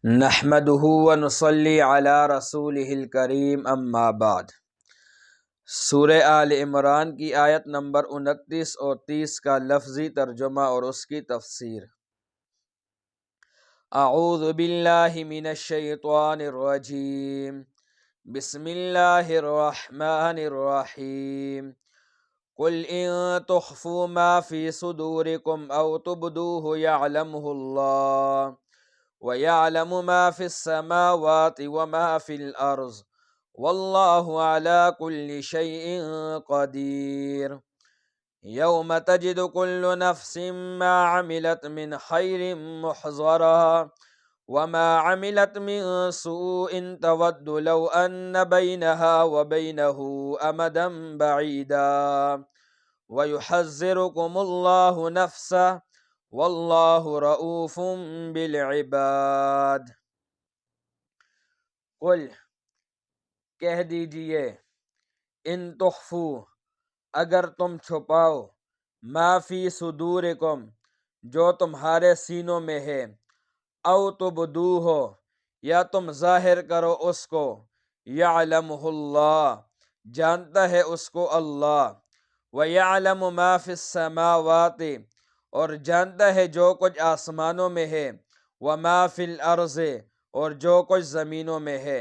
نحمدہ ونصلی علی رسولہ الکریم اما بعد۔ سورہ آل عمران کی آیت نمبر 29 اور 30 کا لفظی ترجمہ اور اس کی تفسیر۔ اعوذ باللہ من الشیطان الرجیم، بسم اللہ الرحمن الرحیم۔ قل ان تخفوا ما فی صدورکم او تبدوه یعلمہ اللہ وَيَعْلَمُ مَا فِي السَّمَاوَاتِ وَمَا فِي الْأَرْضِ وَاللَّهُ عَلَى كُلِّ شَيْءٍ قَدِيرٌ يَوْمَ تَجِدُ كُلُّ نَفْسٍ مَّا عَمِلَتْ مِنْ خَيْرٍ مُحْضَرًا وَمَا عَمِلَتْ مِنْ سُوءٍ تَوَدُّ لَوْ أَنَّ بَيْنَهَا وَبَيْنَهُ أَمَدًا بَعِيدًا وَيُحَذِّرُكُمُ اللَّهُ نَفْسَهُ واللہ رؤوف بالعباد۔ قل کہہ دیجئے، ان تخفو اگر تم چھپاؤ، ما فی صدورکم جو تمہارے سینوں میں ہے، او تبدوہ یا تم ظاہر کرو اس کو، یعلمہ اللہ جانتا ہے اس کو اللہ، ویعلم ما فی السماوات اور جانتا ہے جو کچھ آسمانوں میں ہے، وما فی الارض اور جو کچھ زمینوں میں ہے،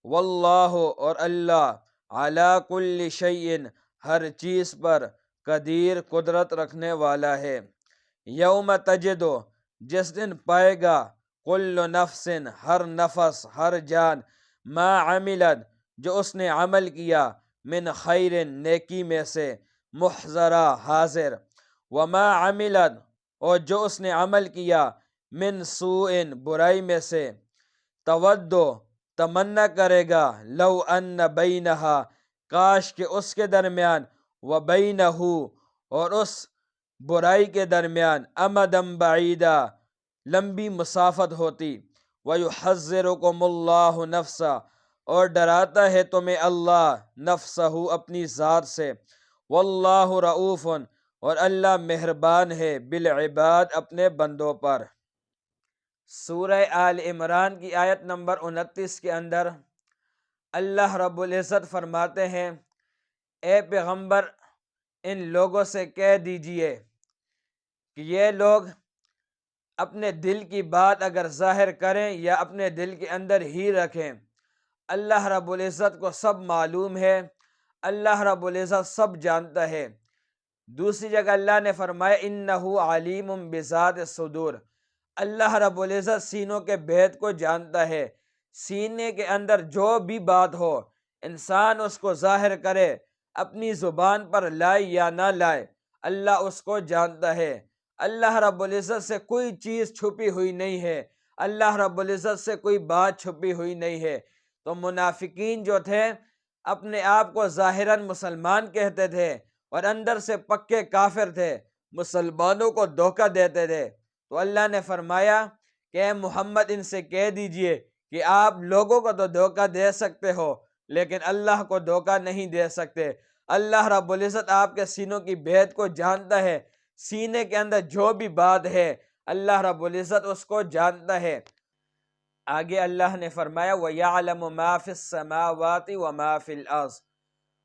واللہ اور اللہ علی کل شیء ہر چیز پر قدیر قدرت رکھنے والا ہے۔ یوم تجد جس دن پائے گا، کل نفس ہر نفس ہر جان، ما عملت جو اس نے عمل کیا، من خیر نیکی میں سے، محضرا حاضر، وما عملت اور جو اس نے عمل کیا، من سوء برائی میں سے، تودو تمنا کرے گا، لو ان بینہا کاش کہ اس کے درمیان، و بینہ اور اس برائی کے درمیان، امدم بعیدا لمبی مسافت ہوتی، ویحذرکم اللہ نفسہ اور ڈراتا ہے تمہیں اللہ نفسہ اپنی ذات سے، واللہ رؤوف اور اللہ مہربان ہے، بالعباد اپنے بندوں پر۔ سورہ آل عمران کی آیت نمبر 29 کے اندر اللہ رب العزت فرماتے ہیں، اے پیغمبر ان لوگوں سے کہہ دیجئے کہ یہ لوگ اپنے دل کی بات اگر ظاہر کریں یا اپنے دل کے اندر ہی رکھیں، اللہ رب العزت کو سب معلوم ہے، اللہ رب العزت سب جانتا ہے۔ دوسری جگہ اللہ نے فرمایا، انہ علیم بذات الصدور، اللہ رب العزت سینوں کے بھید کو جانتا ہے۔ سینے کے اندر جو بھی بات ہو، انسان اس کو ظاہر کرے، اپنی زبان پر لائے یا نہ لائے، اللہ اس کو جانتا ہے۔ اللہ رب العزت سے کوئی چیز چھپی ہوئی نہیں ہے، اللہ رب العزت سے کوئی بات چھپی ہوئی نہیں ہے۔ تو منافقین جو تھے اپنے آپ کو ظاہراً مسلمان کہتے تھے اور اندر سے پکے کافر تھے، مسلمانوں کو دھوکہ دیتے تھے۔ تو اللہ نے فرمایا کہ اے محمد ان سے کہہ دیجئے کہ آپ لوگوں کو تو دھوکہ دے سکتے ہو لیکن اللہ کو دھوکہ نہیں دے سکتے۔ اللہ رب العزت آپ کے سینوں کی بھید کو جانتا ہے، سینے کے اندر جو بھی بات ہے اللہ رب العزت اس کو جانتا ہے۔ آگے اللہ نے فرمایا، وَيَعْلَمُ مَا فِي السَّمَاوَاتِ وَمَا فِي الْأَرْضِ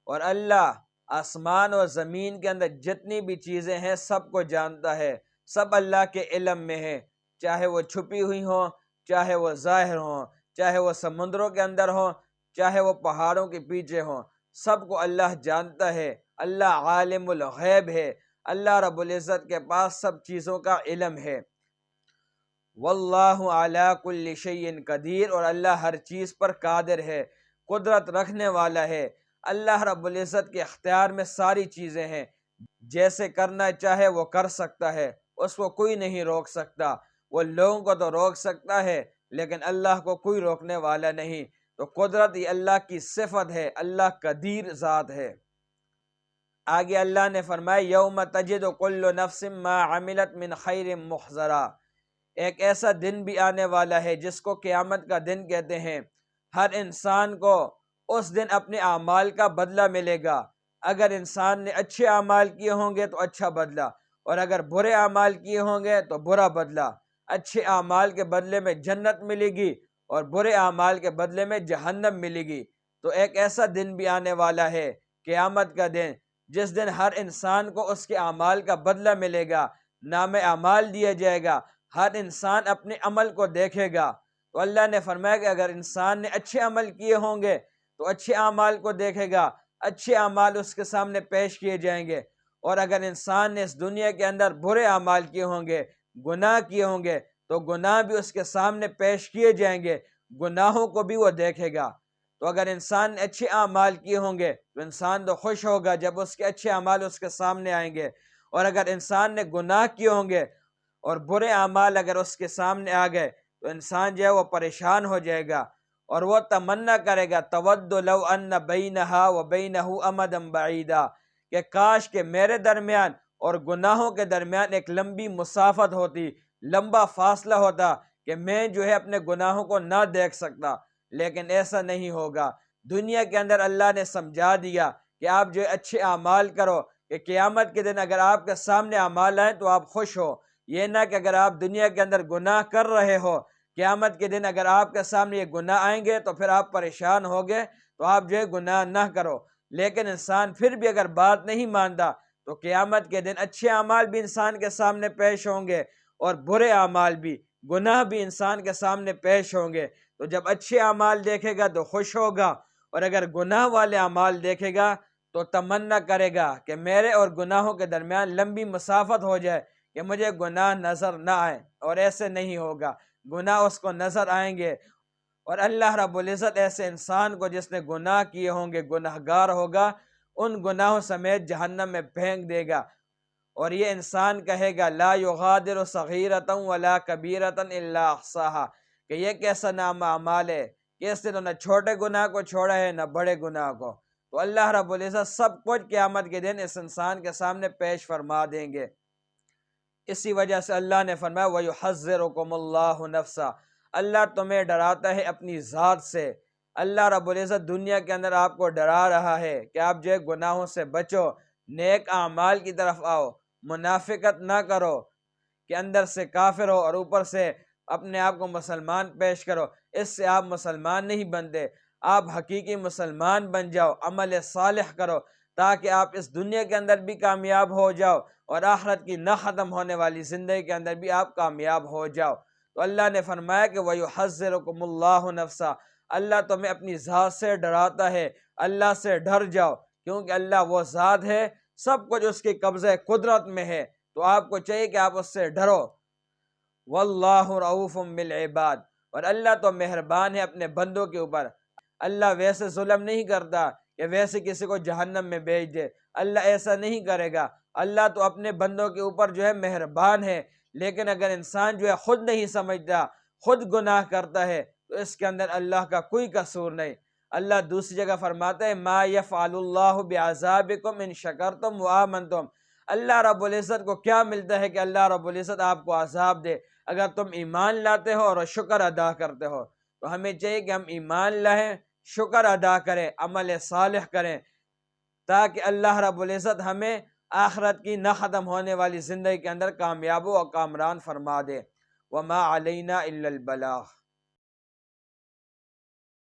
اور اللہ آسمان اور زمین کے اندر جتنی بھی چیزیں ہیں سب کو جانتا ہے، سب اللہ کے علم میں ہے، چاہے وہ چھپی ہوئی ہوں، چاہے وہ ظاہر ہوں، چاہے وہ سمندروں کے اندر ہوں، چاہے وہ پہاڑوں کے پیچھے ہوں، سب کو اللہ جانتا ہے۔ اللہ عالم الغیب ہے، اللہ رب العزت کے پاس سب چیزوں کا علم ہے۔ واللہ علی کل شیء قدیر اور اللہ ہر چیز پر قادر ہے، قدرت رکھنے والا ہے۔ اللہ رب العزت کے اختیار میں ساری چیزیں ہیں، جیسے کرنا چاہے وہ کر سکتا ہے، اس کو کوئی نہیں روک سکتا۔ وہ لوگوں کو تو روک سکتا ہے لیکن اللہ کو کوئی روکنے والا نہیں۔ تو قدرت یہ اللہ کی صفت ہے، اللہ قدیر ذات ہے۔ آگے اللہ نے فرمایا، یوم تجد کل نفس ما عملت من خیر محضرا، ایک ایسا دن بھی آنے والا ہے جس کو قیامت کا دن کہتے ہیں۔ ہر انسان کو اس دن اپنے اعمال کا بدلہ ملے گا۔ اگر انسان نے اچھے اعمال کیے ہوں گے تو اچھا بدلہ، اور اگر برے اعمال کیے ہوں گے تو برا بدلہ۔ اچھے اعمال کے بدلے میں جنت ملے گی اور برے اعمال کے بدلے میں جہنم ملے گی۔ تو ایک ایسا دن بھی آنے والا ہے، قیامت کا دن، جس دن ہر انسان کو اس کے اعمال کا بدلہ ملے گا، نام اعمال دیا جائے گا، ہر انسان اپنے عمل کو دیکھے گا۔ تو اللہ نے فرمایا کہ اگر انسان نے اچھے عمل کیے ہوں گے تو اچھے اعمال کو دیکھے گا، اچھے اعمال اس کے سامنے پیش کیے جائیں گے، اور اگر انسان نے اس دنیا کے اندر برے اعمال کیے ہوں گے، گناہ کیے ہوں گے، تو گناہ بھی اس کے سامنے پیش کیے جائیں گے، گناہوں کو بھی وہ دیکھے گا۔ تو اگر انسان نے اچھے اعمال کیے ہوں گے تو انسان تو خوش ہوگا جب اس کے اچھے اعمال اس کے سامنے آئیں گے، اور اگر انسان نے گناہ کیے ہوں گے اور برے اعمال اگر اس کے سامنے آ گئے تو انسان جو ہے وہ پریشان ہو جائے گا، اور وہ تمنا کرے گا تود لو ان بینہا و بینہ امدا بعیدا، کہ کاش کہ میرے درمیان اور گناہوں کے درمیان ایک لمبی مسافت ہوتی، لمبا فاصلہ ہوتا کہ میں جو ہے اپنے گناہوں کو نہ دیکھ سکتا، لیکن ایسا نہیں ہوگا۔ دنیا کے اندر اللہ نے سمجھا دیا کہ آپ جو اچھے اعمال کرو، کہ قیامت کے دن اگر آپ کے سامنے اعمال آئیں تو آپ خوش ہو، یہ نہ کہ اگر آپ دنیا کے اندر گناہ کر رہے ہو، قیامت کے دن اگر آپ کے سامنے یہ گناہ آئیں گے تو پھر آپ پریشان ہوگے، تو آپ جو ہے گناہ نہ کرو۔ لیکن انسان پھر بھی اگر بات نہیں مانتا تو قیامت کے دن اچھے اعمال بھی انسان کے سامنے پیش ہوں گے اور برے اعمال بھی، گناہ بھی انسان کے سامنے پیش ہوں گے۔ تو جب اچھے اعمال دیکھے گا تو خوش ہوگا، اور اگر گناہ والے اعمال دیکھے گا تو تمنا کرے گا کہ میرے اور گناہوں کے درمیان لمبی مسافت ہو جائے کہ مجھے گناہ نظر نہ آئے، اور ایسے نہیں ہوگا، گناہ اس کو نظر آئیں گے، اور اللہ رب العزت ایسے انسان کو جس نے گناہ کیے ہوں گے، گناہ گار ہوگا، ان گناہوں سمیت جہنم میں پھینک دے گا، اور یہ انسان کہے گا لا یغادر صغیرۃ ولا کبیرۃ الا احصاها، کہ یہ کیسا نام اعمال ہے کہ اس نے تو نہ چھوٹے گناہ کو چھوڑا ہے نہ بڑے گناہ کو۔ تو اللہ رب العزت سب کچھ قیامت کے دن اس انسان کے سامنے پیش فرما دیں گے۔ اسی وجہ سے اللہ نے فرمایا وَيُحَذِّرُكُمُ اللَّهُ نَفْسَهُ، اللہ تمہیں ڈراتا ہے اپنی ذات سے۔ اللہ رب العزت دنیا کے اندر آپ کو ڈرا رہا ہے کہ آپ جو ہے گناہوں سے بچو، نیک اعمال کی طرف آؤ، منافقت نہ کرو کہ اندر سے کافر ہو اور اوپر سے اپنے آپ کو مسلمان پیش کرو، اس سے آپ مسلمان نہیں بنتے۔ آپ حقیقی مسلمان بن جاؤ، عمل صالح کرو، تاکہ آپ اس دنیا کے اندر بھی کامیاب ہو جاؤ اور آخرت کی نہ ختم ہونے والی زندگی کے اندر بھی آپ کامیاب ہو جاؤ۔ تو اللہ نے فرمایا کہ وَيُحَذِّرُكُمُ اللَّهُ نَفْسَهُ، اللہ تمہیں اپنی ذات سے ڈراتا ہے، اللہ سے ڈر جاؤ، کیونکہ اللہ وہ ذات ہے، سب کچھ اس کی قبضہ قدرت میں ہے، تو آپ کو چاہیے کہ آپ اس سے ڈرو۔ واللہ رؤوف بالعباد، اور اللہ تو مہربان ہے اپنے بندوں کے اوپر۔ اللہ ویسے ظلم نہیں کرتا کہ ویسے کسی کو جہنم میں بھیج دے، اللہ ایسا نہیں کرے گا۔ اللہ تو اپنے بندوں کے اوپر جو ہے مہربان ہے، لیکن اگر انسان جو ہے خود نہیں سمجھتا، خود گناہ کرتا ہے، تو اس کے اندر اللہ کا کوئی قصور نہیں۔ اللہ دوسری جگہ فرماتا ہے ما یفعل اللہ بعذابکم ان شکرتم وآمنتم، اللہ رب العزت کو کیا ملتا ہے کہ اللہ رب العزت آپ کو عذاب دے اگر تم ایمان لاتے ہو اور شکر ادا کرتے ہو۔ تو ہمیں چاہیے کہ ہم ایمان لائیں، شکر ادا کریں، عمل صالح کریں، تاکہ اللہ رب العزت ہمیں آخرت کی نہ ختم ہونے والی زندگی کے اندر کامیاب و کامران فرما دے۔ وما علینا الا البلاغ۔